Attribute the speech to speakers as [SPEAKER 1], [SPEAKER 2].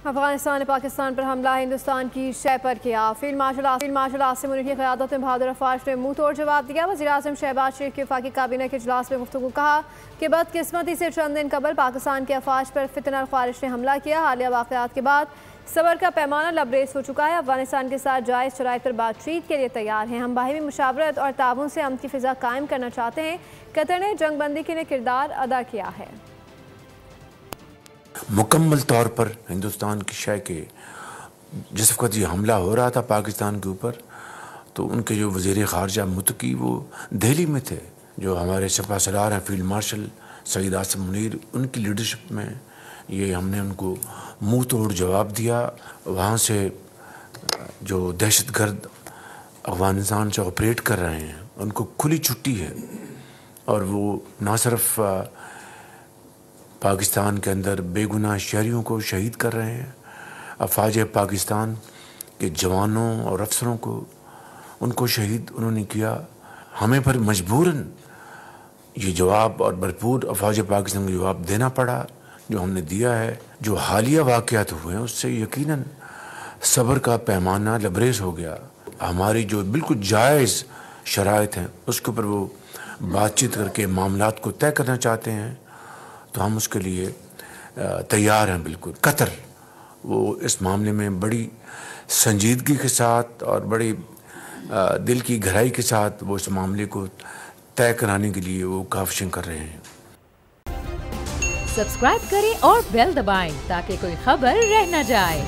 [SPEAKER 1] افغانستان نے پاکستان پر حملہ ہندوستان کی شے پر کیا۔ فیلڈ مارشل عاصم منیر کی قیادت میں بہادر افواج نے منہ توڑ جواب دیا۔ وزیراعظم شہباز شریف کی وفاقی کابینہ کے اجلاس میں گفتگو کہا کہ بدقسمتی سے چند دن قبل پاکستان کے افواج پر فتنہ الخوارش نے حملہ کیا۔ حالیہ واقعات کے بعد صبر کا پیمانہ لبریز ہو چکا ہے۔ افغانستان کے ساتھ جائز شرائط پر بات چیت کے لیے تیار ہیں۔ ہم باہمی مشاورت اور تعاون سے امن کی فضا قائم کرنا چاہتے ہیں۔ قطر نے جنگ بندی کے لیے کردار ادا کیا ہے۔
[SPEAKER 2] مکمل طور پر ہندوستان کی شے کے جس وقت یہ حملہ ہو رہا تھا پاکستان کے اوپر، تو ان کے جو وزیر خارجہ متقی وہ دہلی میں تھے، جو ہمارے سپہ سالار ہیں فیلڈ مارشل سعید عاصم منیر، ان کی لیڈرشپ میں یہ ہم نے ان کو منہ توڑ جواب دیا۔ وہاں سے جو دہشت گرد افغانستان سے آپریٹ کر رہے ہیں ان کو کھلی چھٹی ہے، اور وہ نہ صرف پاکستان کے اندر بے گناہ شہریوں کو شہید کر رہے ہیں، افواج پاکستان کے جوانوں اور افسروں کو ان کو شہید انہوں نے کیا۔ ہمیں پر مجبوراً یہ جواب اور بھرپور افواج پاکستان کو جواب دینا پڑا جو ہم نے دیا ہے۔ جو حالیہ واقعات ہوئے ہیں اس سے یقیناً صبر کا پیمانہ لبریز ہو گیا۔ ہماری جو بالکل جائز شرائط ہیں اس کے اوپر وہ بات چیت کر کے معاملات کو طے کرنا چاہتے ہیں، تو ہم اس کے لیے تیار ہیں بالکل۔ قطر وہ اس معاملے میں بڑی سنجیدگی کے ساتھ اور بڑی دل کی گہرائی کے ساتھ وہ اس معاملے کو طے کرانے کے لیے وہ کاوشیں کر رہے ہیں۔
[SPEAKER 3] سبسکرائب کریں اور بیل دبائیں تاکہ کوئی خبر رہ نہ جائے۔